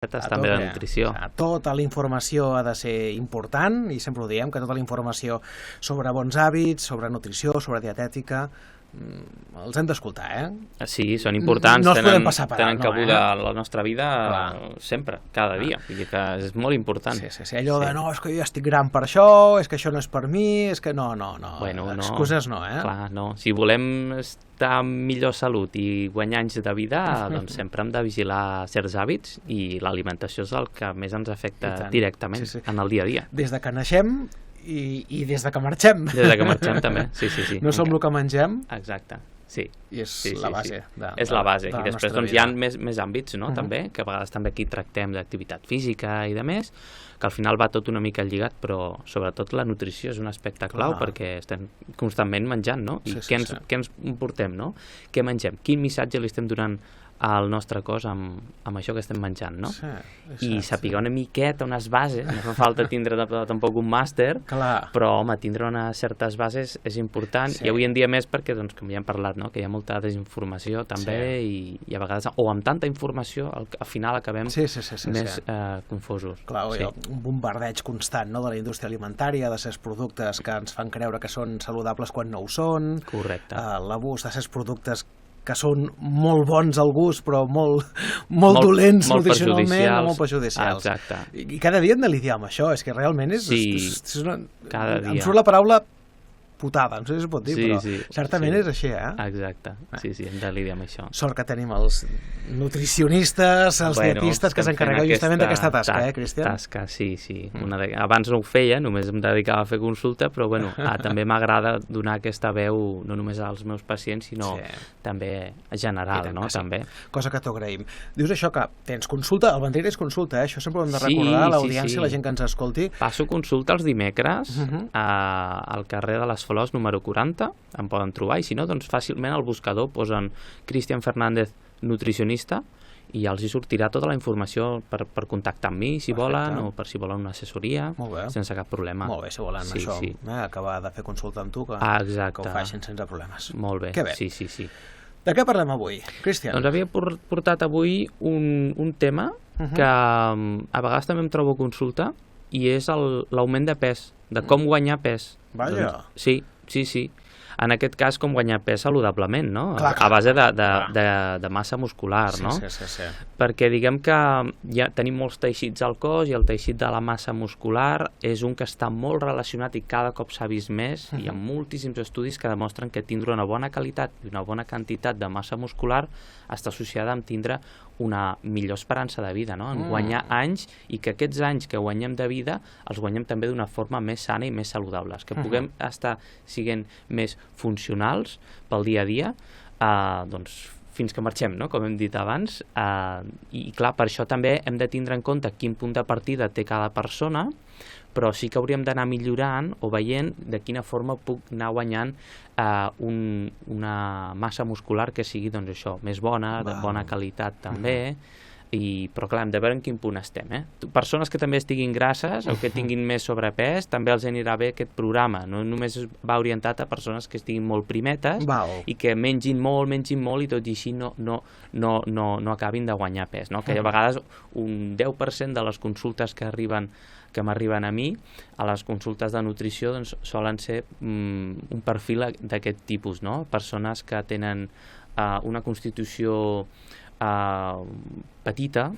també de nutrició. Tota la informació ha de ser important, i sempre ho diem, que tota la informació sobre bons hàbits, sobre nutrició, sobre dietètica, els hem d'escoltar, Sí, són importants, no els podem passar per alt, tenen cabuda a la nostra vida sempre, cada dia, vull dir que és molt important. Sí, allò de no, és que jo estic gran per això, és que això no és per mi, és que no, excuses no, Clar, no, si volem estar en millor salut i guanyar anys de vida, doncs sempre hem de vigilar certs hàbits, i l'alimentació és el que més ens afecta directament en el dia a dia. Des de que naixem i des de que marxem. Des de que marxem també, sí. No som el que mengem. Exacte, sí. I és la base. És la base. I després hi ha més àmbits, no? També, que a vegades també aquí tractem d'activitat física i de més, que al final va tot una mica lligat, però sobretot la nutrició és un aspecte clau, perquè estem constantment menjant, no? I què ens portem, no? Què mengem? Quin missatge li estem donant al nostre cos amb això que estem menjant, no? I saber una miqueta, unes bases, no fa falta tindre tampoc un màster, però home, tindre unes certes bases és important, i avui en dia més perquè, doncs, com ja hem parlat, no? Que hi ha molta desinformació també, i a vegades, o amb tanta informació, al final acabem més confosos. Clar, un bombardeig constant de la indústria alimentària, de certs productes que ens fan creure que són saludables quan no ho són. Correcte. L'abús de certs productes que són molt bons al gust, però molt dolents nutricionalment, molt perjudicials. Exacte. I cada dia hem de lidiar amb això, és que realment és cada dia. Em surt la paraula putada, no sé si es pot dir, però certament és així, Exacte, sí, hem de lidiar amb això. Sort que tenim els nutricionistes, els dietistes que s'encarregueu justament d'aquesta tasca, Cristian? Tasca, sí. Abans no ho feia, només em dedicava a fer consulta, però també m'agrada donar aquesta veu no només als meus pacients, sinó també general, no? També. Cosa que t'ho agraïm. Dius això que tens consulta, el Vendrell és consulta, això sempre ho hem de recordar a l'audiència, la gent que ens escolti. Passo consulta els dimecres al carrer de les Flors número 40, em poden trobar, i si no, doncs fàcilment al buscador posen Cristian Fernández nutricionista, i ja els hi sortirà tota la informació per contactar amb mi, si volen, o per si volen una assessoria, sense cap problema. Molt bé, si volen això, acabar de fer consulta amb tu, que ho facin sense problemes. Molt bé, sí. De què parlem avui, Cristian? Doncs havia portat avui un tema que a vegades també em trobo consulta, i és l'augment de pes, de com guanyar pes. Vaja. Sí. En aquest cas, com guanyar pes saludablement, no? A base de massa muscular, no? Sí. Perquè diguem que ja tenim molts teixits al cos, i el teixit de la massa muscular és un que està molt relacionat i cada cop s'ha vist més. Hi ha moltíssims estudis que demostren que tindre una bona qualitat i una bona quantitat de massa muscular està associada amb tindre una millor esperança de vida, no? En guanyar anys, i que aquests anys que guanyem de vida els guanyem també d'una forma més sana i més saludable, que puguem estar sent més funcionals pel dia a dia, doncs fins que marxem, no? Com hem dit abans, i clar, per això també hem de tindre en compte quin punt de partida té cada persona, però sí que hauríem d'anar millorant o veient de quina forma puc anar guanyant una massa muscular que sigui, doncs això, més bona, de bona qualitat també, però clar, hem de veure en quin punt estem. Persones que també estiguin grasses o que tinguin més sobrepès, també els anirà bé aquest programa. No només va orientat a persones que estiguin molt primetes i que mengin molt, i tot i així no acabin de guanyar pes. Que a vegades un 10% de les consultes que m'arriben a mi, a les consultes de nutrició, doncs solen ser un perfil d'aquest tipus, no? Persones que tenen una constitució petita,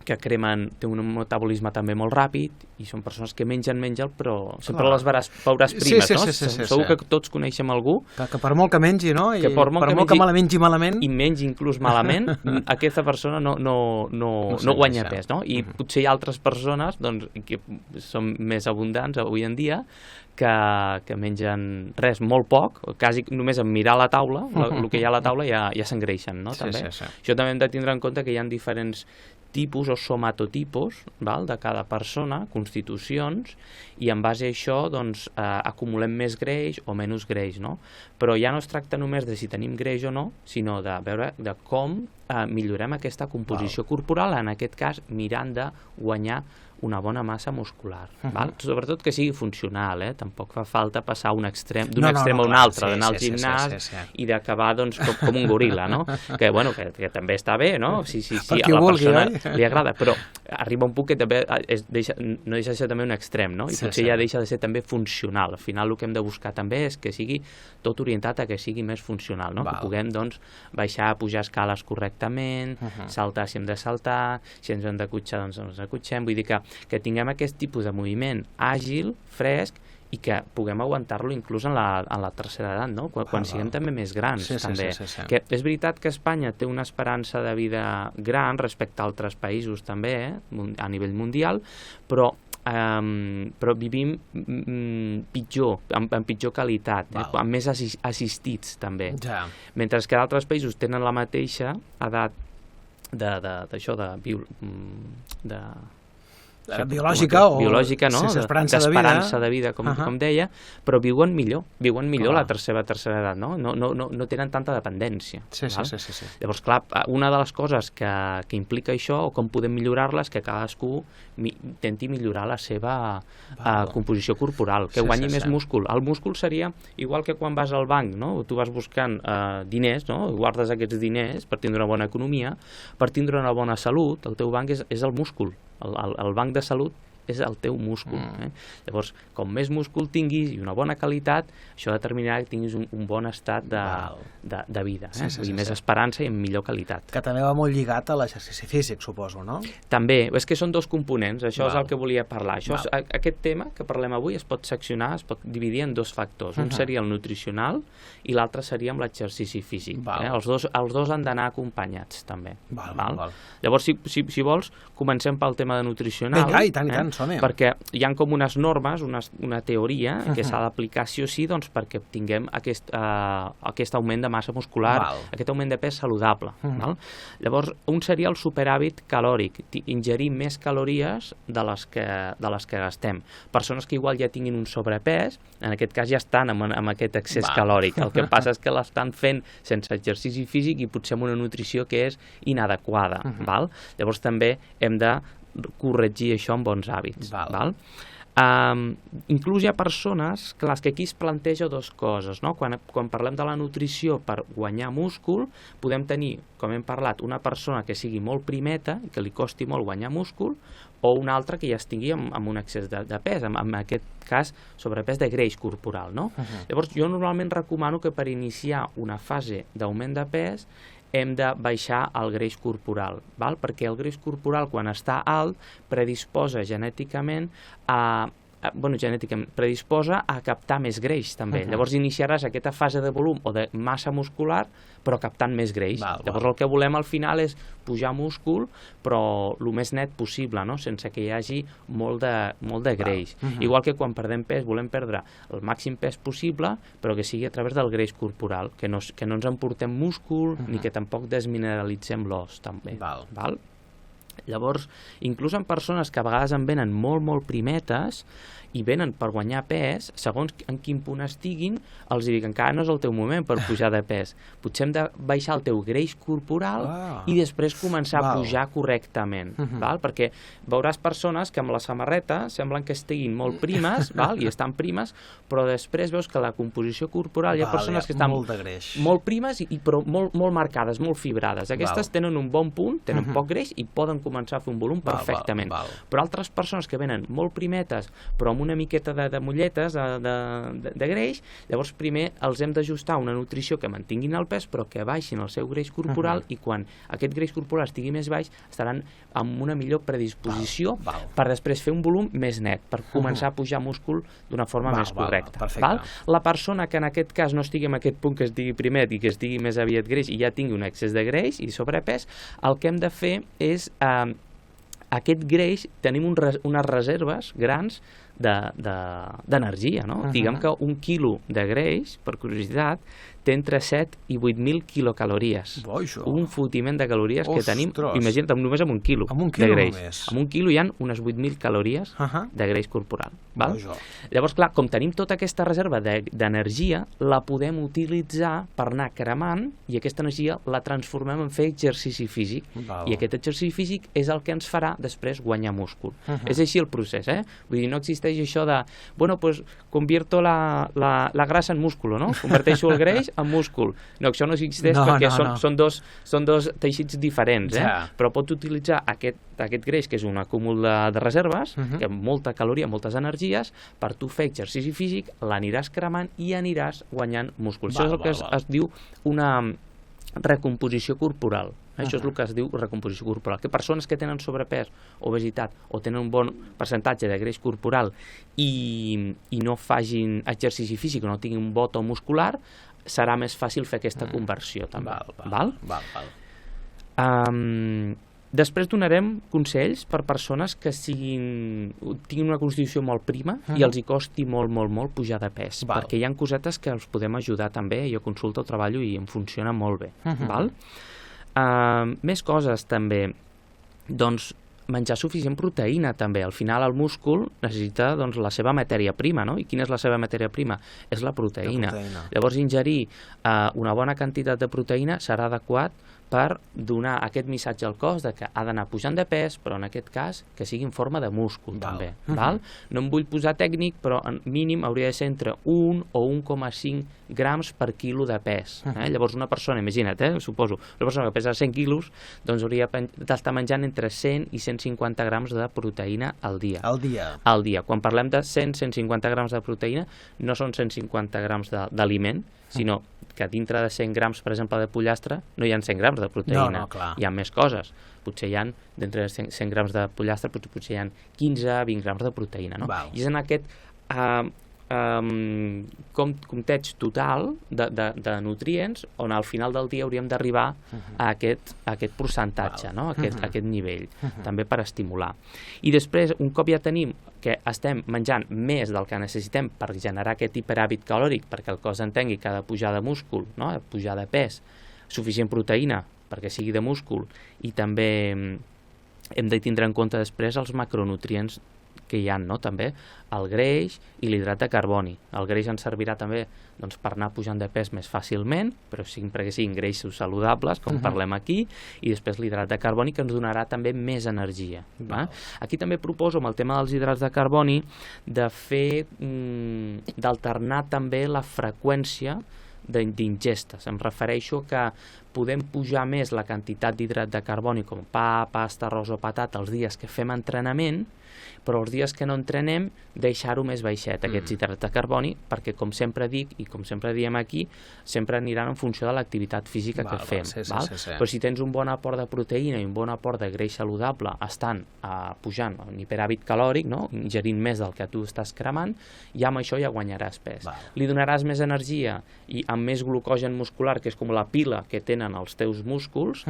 que té un metabolisme també molt ràpid, i són persones que mengen, però sempre les veuràs primes, no? Segur que tots coneixem algú que per molt que mengi, no? I per molt que mengi malament, i mengi inclús malament, aquesta persona no guanya pes, no? I potser hi ha altres persones, doncs, que són més abundants avui en dia, que mengen res, molt poc, quasi només en mirar la taula, el que hi ha a la taula ja s'engreixen, no? Això també hem de tindre en compte que hi ha diferents tipus o somatotipus de cada persona, constitucions, i en base a això doncs acumulem més greix o menys greix, no? Però ja no es tracta només de si tenim greix o no, sinó de veure de com millorem aquesta composició corporal, en aquest cas mirant de guanyar una bona massa muscular. Val? Sobretot que sigui funcional, tampoc fa falta passar d'un extrem a un altre, d'anar al gimnàs i d'acabar doncs, com un goril·la, no? Que, bueno, que també està bé, no? Sí, a la persona li agrada, però arriba un punt que també no deixa de ser també un extrem, no? I potser ja deixa de ser també funcional. Al final el que hem de buscar també és que sigui tot orientat a que sigui més funcional, no? Que puguem, doncs, baixar, pujar escales correctament, saltar si hem de saltar, si ens hem de cotxar, doncs ens acotxem. Vull dir que tinguem aquest tipus de moviment àgil, fresc, i que puguem aguantar-lo inclús en la tercera edat, no? Quan siguem també més grans. Que és veritat que Espanya té una esperança de vida gran respecte a altres països també, a nivell mundial, però vivim pitjor, amb pitjor qualitat, amb més assistits també. Mentre que d'altres països tenen la mateixa edat biològica, no? D'esperança de vida, com deia, però viuen millor la tercera edat, no? No tenen tanta dependència. Llavors, clar, una de les coses que implica això, o com podem millorar-la, és que cadascú intenti millorar la seva composició corporal, que guanyi més múscul. El múscul seria igual que quan vas al banc, no? Tu vas buscant diners, no? Guardes aquests diners per tindre una bona economia, per tindre una bona salut. El teu banc és el múscul. El banc de salut és el teu múscul. Llavors, com més múscul tinguis i una bona qualitat, això determinarà que tinguis un bon estat de vida. I més esperança i amb millor qualitat. Que també va molt lligat a l'exercici físic, suposo, no? També, és que són dos components, això és el que volia parlar. Aquest tema que parlem avui es pot seccionar, es pot dividir en dos factors. Un seria el nutricional i l'altre seria amb l'exercici físic. Els dos han d'anar acompanyats, també. Llavors, si vols, comencem pel tema de nutricional. Vinga, i tant, perquè hi ha com unes normes, una teoria que s'ha d'aplicar sí o sí perquè tinguem aquest augment de massa muscular, aquest augment de pes saludable. Llavors, un seria el superàvit calòric, ingerir més calories de les que gastem. Persones que igual ja tinguin un sobrepès, en aquest cas ja estan amb aquest excés calòric. El que passa és que l'estan fent sense exercici físic i potser amb una nutrició que és inadequada. Llavors també hem de corregir això amb bons hàbits. Inclús hi ha persones que aquí es planteja dues coses, no? Quan parlem de la nutrició per guanyar múscul, podem tenir, com hem parlat, una persona que sigui molt primeta, que li costi molt guanyar múscul, o una altra que ja estigui amb un excés de pes, en aquest cas sobrepès de greix corporal, no? Llavors jo normalment recomano que per iniciar una fase d'augment de pes hem de baixar el greix corporal, perquè el greix corporal, quan està alt, predisposa genèticament predisposa a captar més greix, també. Llavors iniciaràs aquesta fase de volum o de massa muscular, però captant més greix. Llavors el que volem al final és pujar múscul, però el més net possible, sense que hi hagi molt de greix. Igual que quan perdem pes, volem perdre el màxim pes possible, però que sigui a través del greix corporal, que no ens emportem múscul, ni que tampoc desmineralitzem l'os, també. Llavors, inclús en persones que a vegades en venen molt primetes i venen per guanyar pes, segons en quin punt estiguin, els dic, encara no és el teu moment per pujar de pes. Potser hem de baixar el teu greix corporal i després començar a pujar correctament. Perquè veuràs persones que amb la samarreta semblen que estiguin molt primes, i estan primes, però després veus que la composició corporal hi ha persones que estan molt primes però molt marcades, molt fibrades. Aquestes tenen un bon punt, tenen poc greix i poden començar a fer un volum perfectament. Però altres persones que venen molt primetes, però amb una miqueta de molletes, de greix, llavors primer els hem d'ajustar una nutrició que mantinguin el pes, però que baixin el seu greix corporal, i quan aquest greix corporal estigui més baix, estaran amb una millor predisposició per després fer un volum més net, per començar a pujar múscul d'una forma més correcta. La persona que en aquest cas no estigui en aquest punt, que estigui primet i que estigui més aviat greix i ja tingui un excés de greix i sobrepès, el que hem de fer és aquest greix, tenim unes reserves grans d'energia, no? Diguem que un quilo de greix, per curiositat, té entre 7 i 8.000 quilocalories. Un fotiment de calories que tenim, imagina't, només amb un quilo de greix. Amb un quilo hi ha unes 8.000 calories de greix corporal. Llavors, clar, com tenim tota aquesta reserva d'energia, la podem utilitzar per anar cremant i aquesta energia la transformem en fer exercici físic. I aquest exercici físic és el que ens farà després guanyar múscul. És així el procés, eh? Vull dir, no existeix això de, bueno, pues convierto la grasa en músculo, no? Converteixo el greix en múscul. No, això no existeix perquè són dos teixits diferents, però pots utilitzar aquest greix, que és un acúmul de reserves, que amb molta caloria, moltes energies, per tu fer exercici físic, l'aniràs cremant i aniràs guanyant múscul. Això és el que es diu una recomposició corporal. Això és el que es diu recomposició corporal. Que persones que tenen sobrepès, obesitat o tenen un bon percentatge de greix corporal i no facin exercici físic o no tinguin un bo to muscular, serà més fàcil fer aquesta conversió també. Després donarem consells per persones que tinguin una constitució molt prima i els hi costi molt, molt, molt pujar de pes, perquè hi ha cosetes que els podem ajudar també. Jo consulto, treballo i em funciona molt bé. Més coses també, doncs menjar suficient proteïna també. Al final el múscul necessita la seva matèria prima, no? I quina és la seva matèria prima? És la proteïna. Llavors ingerir una bona quantitat de proteïna serà adequat per donar aquest missatge al cos de que ha d'anar pujant de pes, però en aquest cas que sigui en forma de múscul també. No em vull posar tècnic, però en mínim hauria de ser entre 1 o 1,5 grams per quilo de pes. Llavors una persona, imagina't, suposo, una persona que pesa 100 quilos, doncs hauria d'estar menjant entre 100 i 150 grams de proteïna al dia. Al dia. Quan parlem de 100-150 grams de proteïna, no són 150 grams d'aliment, sinó que dintre de 100 grams, per exemple, de pollastre, no hi ha 100 grams de proteïna. Hi ha més coses. Potser hi ha, d'entre 100 grams de pollastre, potser hi ha 15-20 grams de proteïna. I és en aquest compteig total de nutrients on al final del dia hauríem d'arribar a aquest percentatge, a aquest nivell, també per estimular. I després, un cop ja tenim que estem menjant més del que necessitem per generar aquest hiperhàbit calòric, perquè el cos entengui que ha de pujar de múscul, pujar de pes, suficient proteïna perquè sigui de múscul, i també hem de tindre en compte després els macronutrients que hi ha, també el greix i l'hidrat de carboni. El greix ens servirà també per anar pujant de pes més fàcilment, però sempre que siguin greixos saludables, com parlem aquí, i després l'hidrat de carboni, que ens donarà també més energia. Aquí també proposo, amb el tema dels hidrats de carboni, d'alternar també la freqüència d'ingestes. Em refereixo que podem pujar més la quantitat d'hidrat de carboni, com pa, pasta, arròs o patata, els dies que fem entrenament, però els dies que no entrenem deixar-ho més baixet, aquests hidrats de carboni, perquè com sempre dic i com sempre diem aquí, sempre aniran en funció de l'activitat física que fem. Però si tens un bon aport de proteïna i un bon aport de greix saludable estan pujant un hiperhàbit calòric, ingerint més del que tu estàs cremant, ja amb això ja guanyaràs pes. Li donaràs més energia i amb més glucogen muscular, que és com la pila que tenen els teus músculs,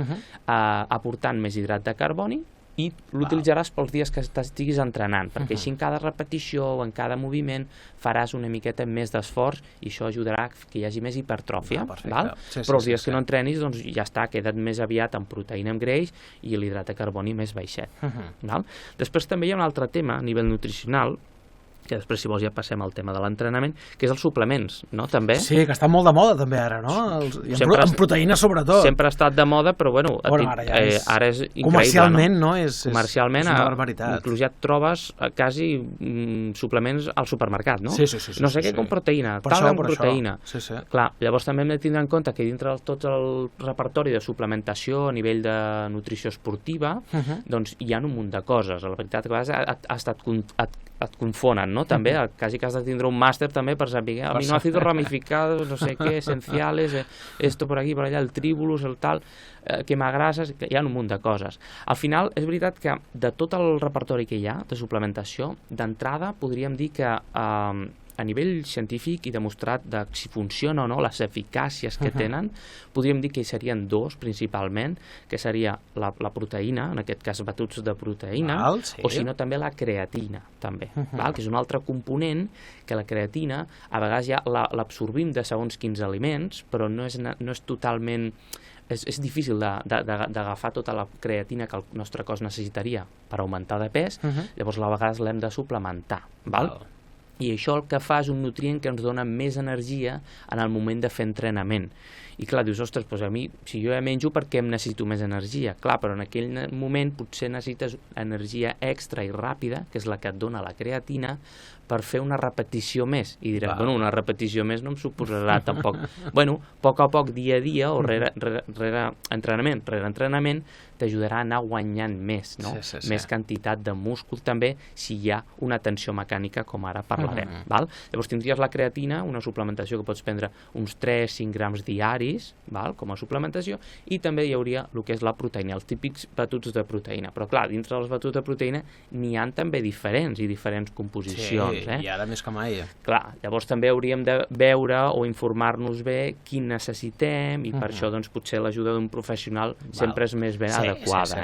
aportant més hidrat de carboni, i l'utilitzaràs pels dies que estiguis entrenant, perquè així en cada repetició o en cada moviment faràs una miqueta més d'esforç i això ajudarà que hi hagi més hipertròfia. Però els dies que no entrenis, doncs ja està, queda't més aviat amb proteïna, amb greix i l'hidrat de carboni més baixet. Després també hi ha un altre tema a nivell nutricional, que després, si vols, ja passem al tema de l'entrenament, que és els suplements, no? També. Sí, que està molt de moda, també, ara, no? Amb proteïna, sobretot. Sempre ha estat de moda, però, bueno, ara és increïble. Comercialment, no? Comercialment, una barbaritat. Inclús ja et trobes quasi suplements al supermercat, no? Sí. No sé què com proteïna, tal amb proteïna. Clar, llavors també hem de tindre en compte que dintre de tot el repertori de suplementació a nivell de nutrició esportiva, doncs hi ha un munt de coses. La veritat que a vegades et confonen, no? També, quasi que has de tindre un màster també per saber aminoàcidos ramificados, no sé què, esenciales, esto por aquí, por allá, el tribulus, el tal, quemagrasas, hi ha un munt de coses. Al final, és veritat que de tot el repertori que hi ha de suplementació, d'entrada podríem dir que a nivell científic i demostrat de si funciona o no, les eficàcies que tenen, podríem dir que hi serien dos principalment, que seria la proteïna, en aquest cas batuts de proteïna, o si no també la creatina, també, que és un altre component que la creatina a vegades ja l'absorbim de segons quins aliments, però no és totalment... És difícil d'agafar tota la creatina que el nostre cos necessitaria per augmentar de pes, llavors a vegades l'hem de suplementar, val? I això el que fa és un nutrient que ens dona més energia en el moment de fer entrenament. I clar, dius, ostres, doncs a mi, si jo ja menjo, per què em necessito més energia? Clar, però en aquell moment potser necessites energia extra i ràpida, que és la que et dona la creatina, per fer una repetició més. I diràs, bueno, una repetició més no em suposarà tampoc. Bueno, a poc, dia a dia, o rere entrenament, t'ajudarà a anar guanyant més, no? Més quantitat de múscul també, si hi ha una tensió mecànica, com ara parlarem. Llavors tindries la creatina, una suplementació que pots prendre uns 3-5 grams diaris, com a suplementació, i també hi hauria el que és la proteïna, els típics batuts de proteïna. Però clar, dintre dels batuts de proteïna n'hi ha també diferents i diferents composicions. I ara més que mai. Clar, llavors també hauríem de veure o informar-nos bé quin necessitem i per això doncs potser l'ajuda d'un professional sempre és més ben adequada.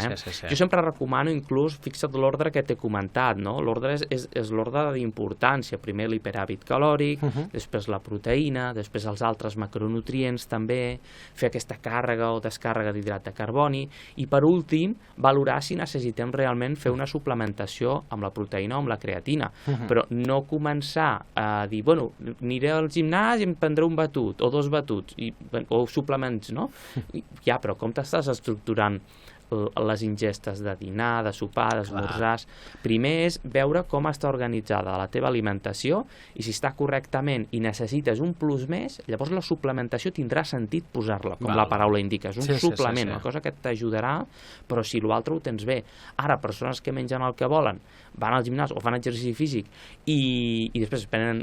Jo sempre recomano, inclús, fixa't l'ordre que t'he comentat, no? L'ordre és l'ordre d'importància. Primer l'hiperàvit calòric, després la proteïna, després els altres macronutrients també, fer aquesta càrrega o descàrrega d'hidrat de carboni i per últim valorar si necessitem realment fer una suplementació amb la proteïna o amb la creatina. Però no començar a dir, bueno, aniré al gimnàs i em prendré un batut o dos batuts o suplements, no? Ja, però com t'estàs estructurant les ingestes de dinar, de sopar, d'esmorzars? Primer és veure com està organitzada la teva alimentació i si està correctament i necessites un plus més, llavors la suplementació tindrà sentit posar-la, com la paraula indica. És un suplement, una cosa que t'ajudarà, però si l'altre ho tens bé. Ara, persones que mengen el que volen, van al gimnàs o fan exercici físic i després prenen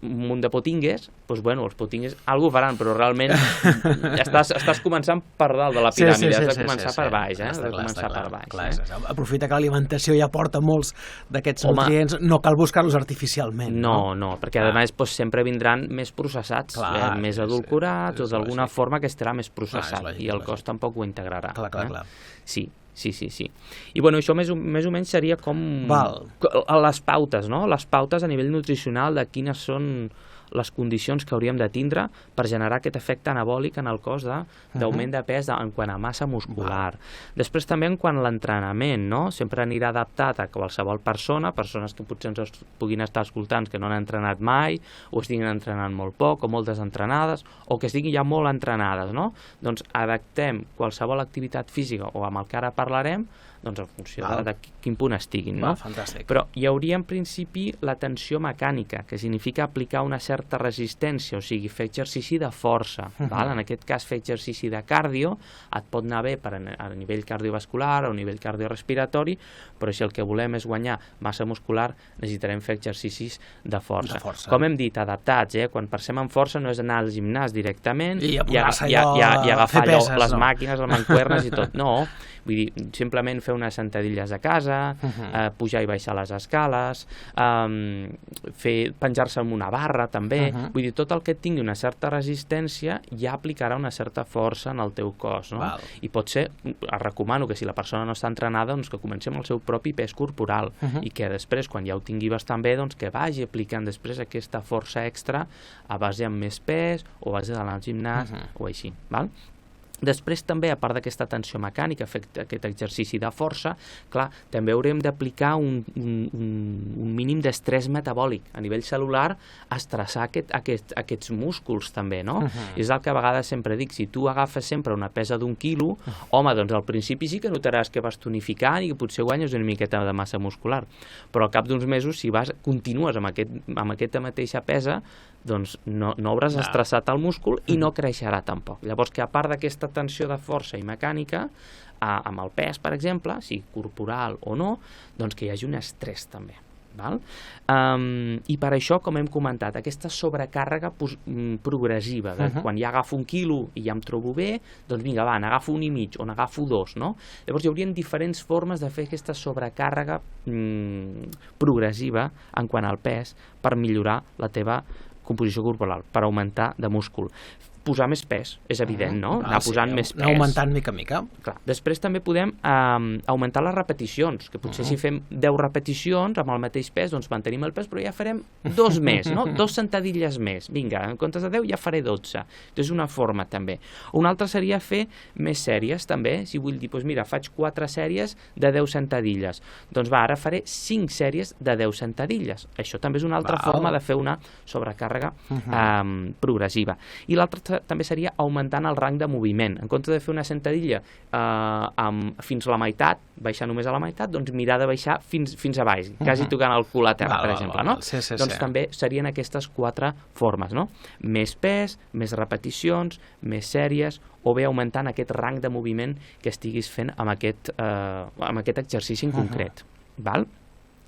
un munt de potingues, doncs bueno, els potingues algú faran, però realment estàs començant per dalt de la piràmide, has de començar per baix, has de començar per baix. Aprofita que l'alimentació ja porta molts d'aquests nutrients, no cal buscar-los artificialment. No, perquè a més sempre vindran més processats, més adulcorats o d'alguna forma que estarà més processat i el cos tampoc ho integrarà. Clar. Sí. I bueno, això més o menys seria com les pautes, no? Les pautes a nivell nutricional de quines són les condicions que hauríem de tindre per generar aquest efecte anabòlic en el cos d'augment de pes en quant a massa muscular. Després també en quant a l'entrenament, no? Sempre anirà adaptat a qualsevol persona, persones que potser ens puguin estar escoltant que no han entrenat mai, o estiguin entrenant molt poc, o molt desentrenades, o que estiguin ja molt entrenades, no? Doncs adaptem qualsevol activitat física, o amb el que ara parlarem, doncs en funció de quin punt estiguin, no? Fantàstic. Però hi hauria en principi la tensió mecànica, que significa aplicar una certa resistència, o sigui, fer exercici de força. En aquest cas, fer exercici de cardio et pot anar bé a nivell cardiovascular o a nivell cardiorespiratori, però si el que volem és guanyar massa muscular, necessitarem fer exercicis de força. Com hem dit, adaptats, quan pensem en força no és anar al gimnàs directament i agafar les màquines, les mancuernes i tot. No, vull dir, simplement fer unes sentadilles a casa, pujar i baixar les escales, penjar-se en una barra també, vull dir, tot el que tingui una certa resistència ja aplicarà una certa força en el teu cos, no? I potser, recomano que si la persona no està entrenada, doncs que comenci amb el seu propi pes corporal i que després, quan ja ho tingui bastant bé, doncs que vagi aplicant després aquesta força extra a base amb més pes o a base d'anar al gimnàs o així, val? Després també, a part d'aquesta tensió mecànica, fer aquest exercici de força, clar, també haurem d'aplicar un mínim d'estrès metabòlic a nivell celular, estressar aquests músculs també, no? És el que a vegades sempre dic, si tu agafes sempre una pesa d'1 quilo, home, doncs al principi sí que notaràs que vas tonificant i que potser guanyes una miqueta de massa muscular, però al cap d'uns mesos, si continues amb aquesta mateixa pesa, doncs no hauràs estressat el múscul i no creixerà tampoc. Llavors, que a part d'aquesta tensió de força i mecànica, amb el pes, per exemple, sigui corporal o no, doncs que hi hagi un estrès també. Val? I per això, com hem comentat, aquesta sobrecàrrega progressiva, de quan ja agafo 1 quilo i ja em trobo bé, doncs vinga, va, n'agafo 1,5 o n'agafo 2, no? Llavors hi haurien diferents formes de fer aquesta sobrecàrrega progressiva en quant al pes per millorar la teva composició corporal, per augmentar de múscul. Posar més pes, és evident, no? Anar posant més pes. Anar augmentant mica en mica. Clar. Després també podem augmentar les repeticions, que potser si fem 10 repeticions amb el mateix pes, doncs mantenim el pes, però ja farem 2 més, no? 2 sentadilles més. Vinga, en comptes de 10 ja faré 12. És una forma també. Una altra seria fer més sèries també, si vull dir, doncs mira, faig 4 sèries de 10 sentadilles. Doncs va, ara faré 5 sèries de 10 sentadilles. Això també és una altra forma de fer una sobrecàrrega progressiva. I l'altra també seria augmentant el rang de moviment. En comptes de fer una sentadilla fins a la meitat, baixar només a la meitat, doncs mirar de baixar fins a baix, quasi tocant el cul a terra, per exemple. No? Doncs també serien aquestes 4 formes, no? Més pes, més repeticions, més sèries, o bé augmentant aquest rang de moviment que estiguis fent amb aquest exercici en concret. Val?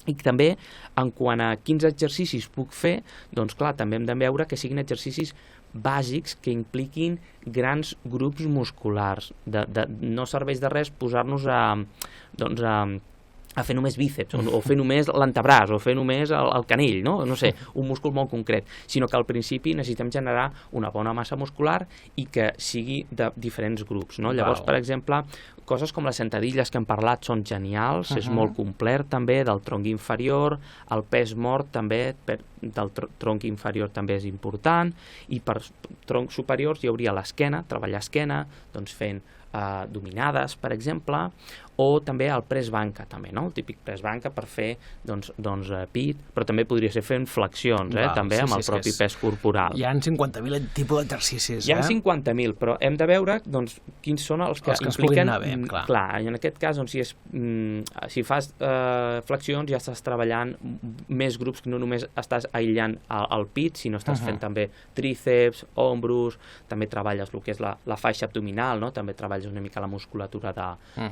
I també, en quant a quins exercicis puc fer, doncs clar, també hem de veure que siguin exercicis bàsics que impliquin grans grups musculars. No serveix de res posar-nos a fer només bíceps, o fer només l'antebraç, o fer només el canell, no? No sé, un múscul molt concret, sinó que al principi necessitem generar una bona massa muscular i que sigui de diferents grups, no? Llavors, per exemple, coses com les sentadilles que hem parlat són genials, és molt complet també, del tronc inferior, el pes mort també del tronc inferior també és important, i per troncs superiors hi hauria l'esquena, treballar esquena, doncs fent dominades, per exemple, o també el press banca, també, no? El típic press banca per fer pit, però també podria ser fent flexions, també amb el propi pes corporal. Hi ha 50.000 tipus d'exercicis. Hi ha 50.000, però hem de veure quins són els que impliquen... Clar, en aquest cas, si fas flexions ja estàs treballant més grups, que no només estàs aïllant el pit, sinó estàs fent també tríceps, ombros, també treballes el que és la faixa abdominal, no? També treballes una mica la musculatura de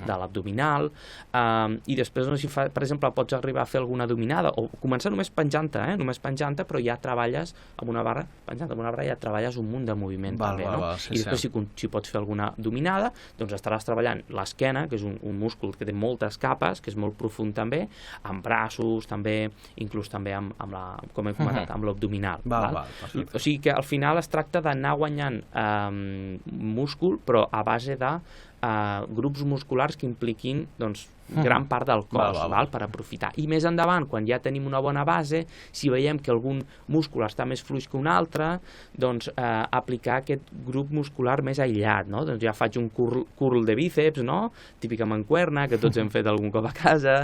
l'abdominal, i després, si per exemple pots arribar a fer alguna dominada o començar només penjant-te, però ja treballes amb una barra, penjant amb una barra ja treballes un munt de moviment també, no? I després si pots fer alguna dominada, doncs estaràs treballant l'esquena, que és un múscul que té moltes capes, que és molt profund també, amb braços també, inclús també com he comentat, amb l'abdominal. O sigui que al final es tracta d'anar guanyant múscul, però a base de grups musculars que impliquin gran part del cos per aprofitar. I més endavant, quan ja tenim una bona base, si veiem que algun múscul està més fluix que un altre, doncs aplicar aquest grup muscular més aïllat, no? Doncs ja faig un curl de bíceps, no? Típica mancuerna, que tots hem fet algun cop a casa,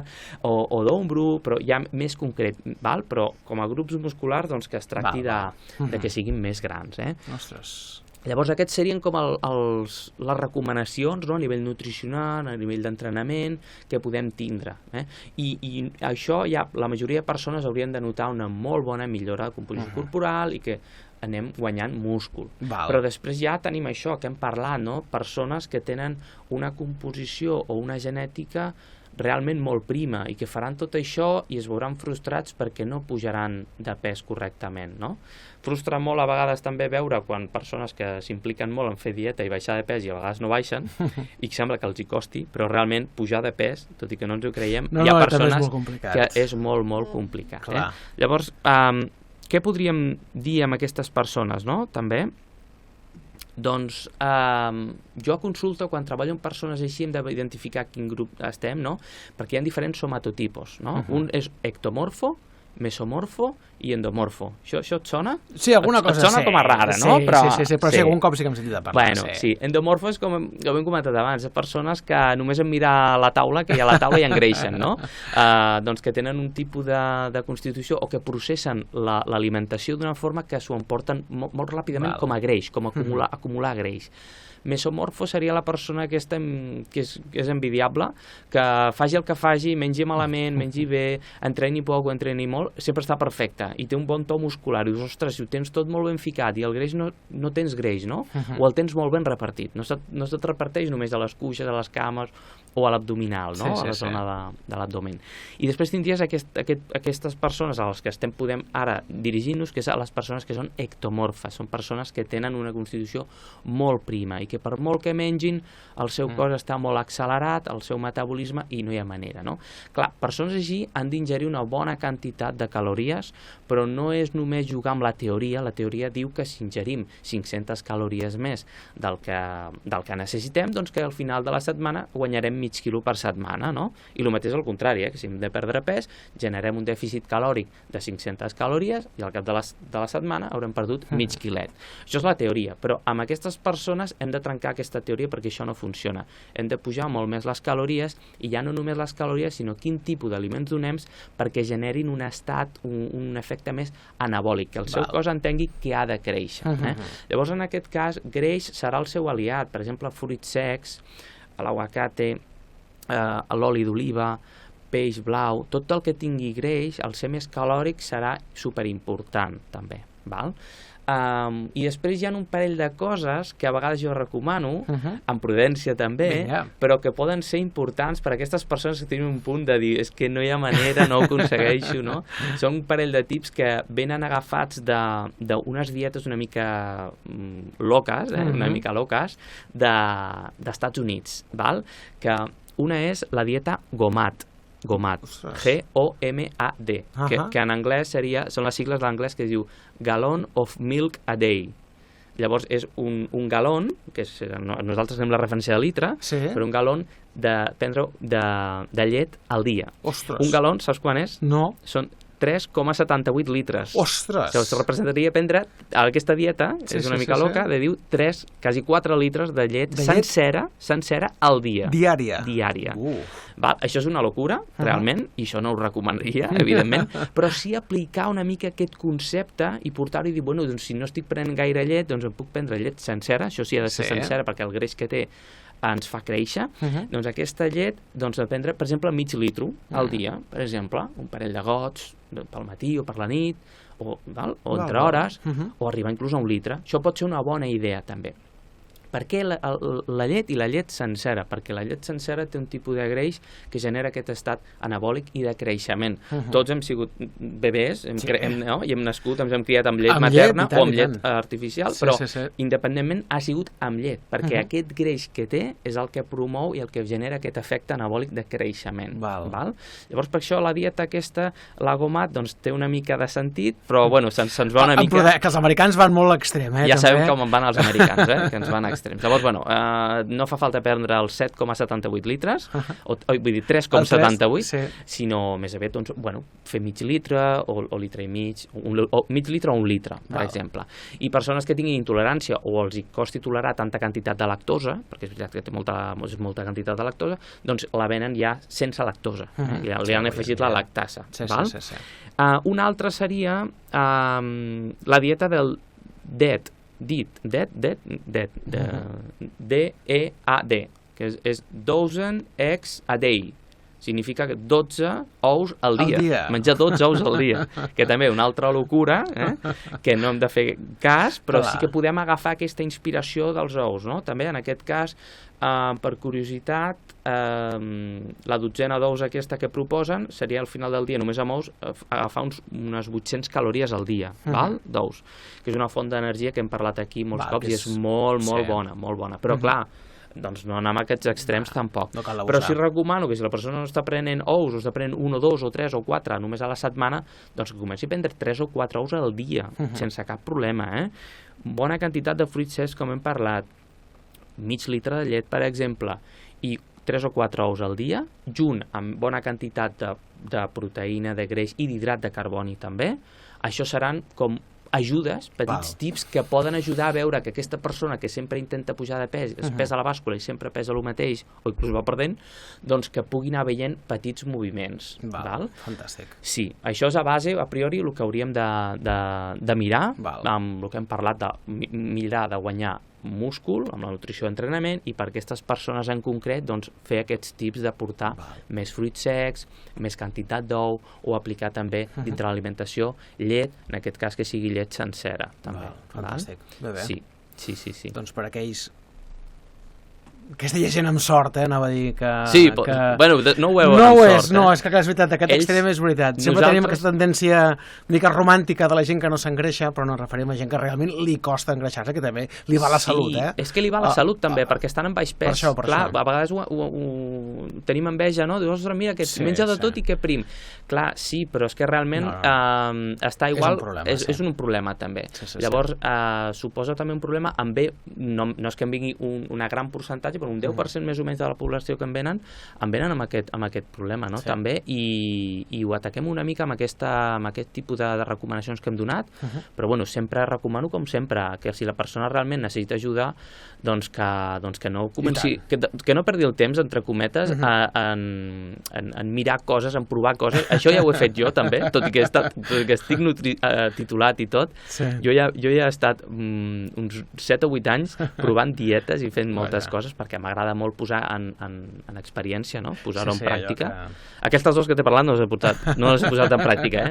o d'ombro, però ja més concret, però com a grups musculars que es tracti de que siguin més grans. Ostres... Llavors aquests serien com les recomanacions, no? A nivell nutricional, a nivell d'entrenament, que podem tindre. I això ja la majoria de persones haurien de notar una molt bona millora de composició corporal i que anem guanyant múscul. Però després ja tenim això que hem parlat, no? Persones que tenen una composició o una genètica realment molt prima i que faran tot això i es veuran frustrats perquè no pujaran de pes correctament, no? Frustra molt a vegades també veure quan persones que s'impliquen molt en fer dieta i baixar de pes i a vegades no baixen i sembla que els hi costi, però realment pujar de pes, tot i que no ens ho creiem, hi ha persones que és molt, molt complicat. Llavors, què podríem dir amb aquestes persones, no? També doncs jo a consulta, quan treballo amb persones així, hem d'identificar quin grup estem, no? Perquè hi ha diferents somatotipos, no? Un és ectomorfo, mesomorfo i endomorfo. Això et sona? Sí, alguna cosa et sona com a rara, no? Sí, però algun cop sí que hem sentit a parlar. Bueno, sí. Endomorfo és com ho hem comentat abans, persones que només en mirar la taula, que hi ha a la taula i engreixen, no? Doncs que tenen un tipus de constitució o que processen l'alimentació d'una forma que s'ho emporten molt ràpidament com a greix, com a acumular greix. Mesomorfo seria la persona aquesta que és envidiable, que faci el que faci, mengi malament, mengi bé, entreni poc o entreni molt, sempre està perfecte i té un bon to muscular. I dius, ostres, si ho tens tot molt ben ficat i el greix no tens greix, no? O el tens molt ben repartit. No se't reparteix només a les cuixes, a les cames o a l'abdominal, no? Sí, a la zona de l'abdomen. I després tindries aquestes persones a les que podem ara dirigir-nos, que és a les persones que són ectomorfes, són persones que tenen una constitució molt prima i que per molt que mengin el seu cos està molt accelerat, el seu metabolisme, i no hi ha manera, no? Clar, persones així han d'ingerir una bona quantitat de calories, però no és només jugar amb la teoria diu que si ingerim 500 calories més del que necessitem, doncs que al final de la setmana guanyarem mig quilo per setmana, no? I el mateix al contrari, que si hem de perdre pes, generem un dèficit calòric de 500 calories i al cap de la setmana haurem perdut mig quilet. Això és la teoria, però amb aquestes persones hem de trencar aquesta teoria perquè això no funciona. Hem de pujar molt més les calories, i ja no només les calories, sinó quin tipus d'aliments donem perquè generin un estat, un efecte més anabòlic, que el seu cos entengui que ha de créixer. Llavors, en aquest cas, greix serà el seu aliat. Per exemple, fruits secs, l'aguacate, l'oli d'oliva, peix blau, tot el que tingui greix, el ser més calòric serà superimportant, també. Val? I després hi ha un parell de coses que a vegades jo recomano, amb prudència també, però que poden ser importants per a aquestes persones que tenen un punt de dir és que no hi ha manera, no ho aconsegueixo, no? Són un parell de tips que venen agafats d'unes dietes una mica loques, d'Estats Units, val? Que una és la dieta GOMAD, G-O-M-A-D, que en anglès són les sigles d'anglès que es diu Gallon of Milk a Day. Llavors és un galon, que nosaltres tenim la referència de litre, però un galon de llet al dia. Un galon, saps quan és? No. Són 3,78 litres. Ostres! Se representaria prendre aquesta dieta, és una mica loca, de diu 3, quasi 4 litres de llet sencera al dia. Diària. Això és una locura, realment, i això no ho recomanaria, evidentment, però sí aplicar una mica aquest concepte i portar-ho i dir, bueno, doncs si no estic prenent gaire llet, doncs em puc prendre llet sencera, això sí ha de ser sencera perquè el greix que té ens fa créixer, doncs aquesta llet doncs de prendre, per exemple, mig litro al dia, per exemple, un parell de gots pel matí o per la nit, o entre hores, o arribar inclús a un litre. Això pot ser una bona idea, també. Per què la llet i la llet sencera? Perquè la llet sencera té un tipus de greix que genera aquest estat anabòlic i de creixement. Tots hem sigut bebès i hem nascut, ens hem criat amb llet materna o amb llet artificial, però independentment ha sigut amb llet, perquè aquest greix que té és el que promou i el que genera aquest efecte anabòlic de creixement. Llavors, per això la dieta aquesta, la GOMAD, doncs té una mica de sentit, però bueno, se'ns va una mica... Que els americans van molt a l'extrem, Ja sabem com van els americans, que ens van a extrems. Llavors, bueno, no fa falta prendre els 7,78 litres, vull dir 3,78, sinó més aviat, doncs, bueno, fer mig litre o litre i mig, o mig litre o un litre, per exemple. I persones que tinguin intolerància o els hi costi tolerar tanta quantitat de lactosa, perquè és veritat que té molta quantitat de lactosa, doncs la venen ja sense lactosa, li han afegit la lactasa. Una altra seria la dieta del DEAD, D-E-A-D, que és dozen eggs a day. Significa 12 ous al dia. Menjar 12 ous al dia. Que també una altra locura, que no hem de fer cas, però sí que podem agafar aquesta inspiració dels ous, no? També en aquest cas, per curiositat, la dotzena d'ous aquesta que proposen seria al final del dia, només amb ous, agafar unes 800 calories al dia, d'ous, que és una font d'energia que hem parlat aquí molts cops i és molt bona. Però clar, doncs no anar a aquests extrems tampoc. Però sí recomano que si la persona no està prenent ous, o està prenent 1 o 2 o 3 o 4 només a la setmana, doncs que comenci a prendre 3 o 4 ous al dia, sense cap problema. Bona quantitat de fruits secs, com hem parlat, mig litre de llet, per exemple, i 3 o 4 ous al dia, junt amb bona quantitat de proteïna, de greix i d'hidrat de carboni també, això seran com ajudes, petits tips que poden ajudar a veure que aquesta persona que sempre intenta pujar de pes, es pesa a la bàscula i sempre pesa el mateix, o inclús va perdent, doncs que pugui anar veient petits moviments. Fantàstic. Sí, això és a base, a priori, el que hauríem de mirar, amb el que hem parlat de mirar de guanyar múscul, amb la nutrició d'entrenament, i per aquestes persones en concret doncs, fer aquests tips de portar més fruits secs, més quantitat d'ou, o aplicar també dintre l'alimentació llet, en aquest cas que sigui llet sencera també. Fantàstic. Sí. Doncs per aquells que es deia gent amb sort, anava a dir que... Sí, bueno, no ho veuen amb sort. No, és que és veritat, aquest extrem és veritat. Sempre tenim aquesta tendència una mica romàntica de la gent que no s'engreixa, però no ens referim a gent que realment li costa engreixar-se, que també li va la salut, eh? És que li va la salut també, perquè estan en baix pes. Per Clar, això. a vegades tenim enveja, no? Dius, ostres, mira, que menja de tot i que prim. Clar, sí, però és que realment està igual... És un problema, també. Llavors, suposa també un problema, no és que em vingui una gran percentatge, però un 10% més o menys de la població que em venen amb aquest problema, no? També, i ho ataquem una mica amb aquest tipus de recomanacions que hem donat, però bueno, sempre recomano, com sempre, que si la persona realment necessita ajudar, doncs que no comenci, que no perdi el temps, entre cometes, en mirar coses, en provar coses. Això ja ho he fet jo, també, tot i que estic titulat i tot. Jo ja he estat uns 7 o 8 anys provant dietes i fent moltes coses, perquè m'agrada molt posar en experiència, no? Posar-ho en pràctica. Aquestes dues que t'he parlat no les he posat en pràctica,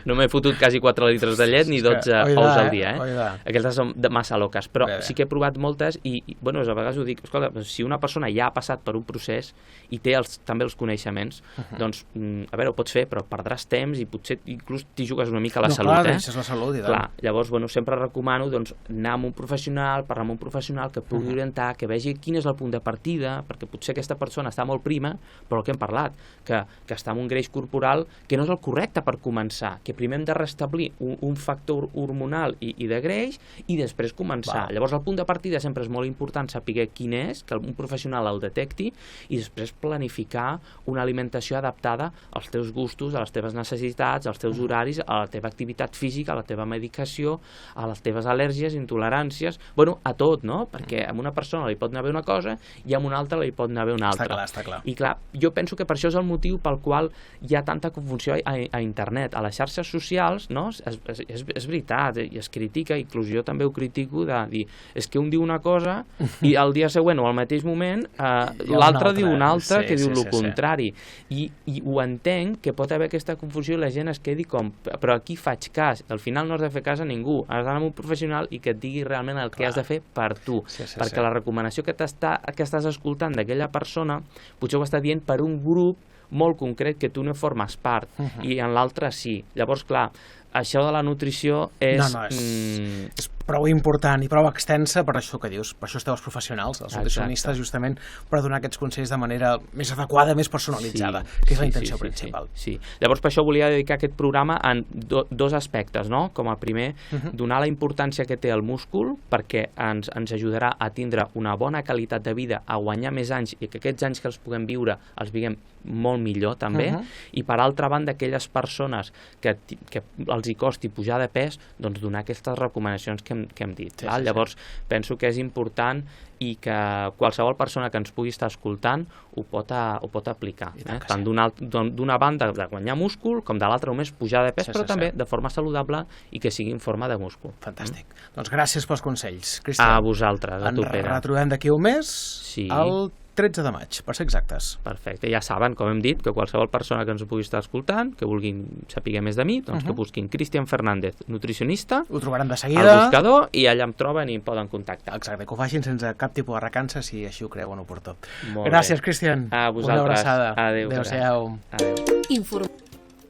no m'he fotut quasi 4 litres de llet ni 12 ous al dia, aquestes són massa loques, però sí que he provat moltes i, bueno, a vegades ho dic, escolta, si una persona ja ha passat per un procés i té també els coneixements, doncs, a veure, ho pots fer, però perdràs temps i potser inclús t'hi jugues una mica la salut, deixes la salut, clar, llavors, bueno, sempre recomano anar amb un professional, parlar amb un professional que pugui orientar, que vegi quin és el punt de partida, perquè potser aquesta persona està molt prima, però el que hem parlat, que està amb un greix corporal que no és el correcte per començar, que primer hem de restablir un factor hormonal i de greix i després començar. Llavors el punt de partida sempre és molt important saber quin és, que un professional el detecti i després planificar una alimentació adaptada als teus gustos, a les teves necessitats, als teus horaris, a la teva activitat física, a la teva medicació, a les teves al·lèrgies, intoleràncies, bueno, a tot, no? Perquè a una persona li pot anar bé una cosa i a una altra li pot anar bé una altra. Està clar. I clar, jo penso que per això és el motiu pel qual hi ha tanta confusió a internet. A les xarxes socials, no? És veritat, i es critica, inclús jo també ho critico, de dir, és que un diu una cosa i al dia següent o al mateix moment l'altre diu una altra que diu el contrari. I ho entenc que pot haver aquesta confusió i la gent es quedi com, però aquí faig cas. Al final no has de fer cas a ningú, has d'anar amb un professional i que et digui realment el que has de fer per tu, perquè la recomanació que estàs escoltant d'aquella persona potser ho està dient per un grup molt concret que tu no formes part i en l'altre sí. Llavors, clar, això de la nutrició és prou important i prou extensa per això que dius, per això esteu els professionals, els nutricionistes, justament per donar aquests consells de manera més adequada, més personalitzada, que és la intenció principal. Sí. Llavors, per això volia dedicar aquest programa en dos aspectes, no? Com a primer, donar la importància que té el múscul, perquè ens ajudarà a tindre una bona qualitat de vida, a guanyar més anys i que aquests anys que els puguem viure els viguem molt millor també, i per altra banda aquelles persones que els hi costi pujar de pes, doncs donar aquestes recomanacions que hem dit. Llavors penso que és important i que qualsevol persona que ens pugui estar escoltant ho pot aplicar, tant d'una banda de guanyar múscul com de l'altra només pujar de pes, però també de forma saludable i que sigui en forma de múscul. Fantàstic. Doncs gràcies pels consells, Cristian. A vosaltres, a tu, Pere. Ens retrobem d'aquí un mes, el 13 de maig, per ser exactes. Perfecte, ja saben, com hem dit, que qualsevol persona que ens pugui estar escoltant, que vulguin saber més de mi, doncs que busquin Cristian Fernández, nutricionista, ho trobaran de seguida al buscador i allà em troben i em poden contactar. Exacte, que ho facin sense cap tipus de recança si així ho creuen oportú. Gràcies, Cristian. A vosaltres. Una abraçada. Adéu. Adéu-siau. Adéu.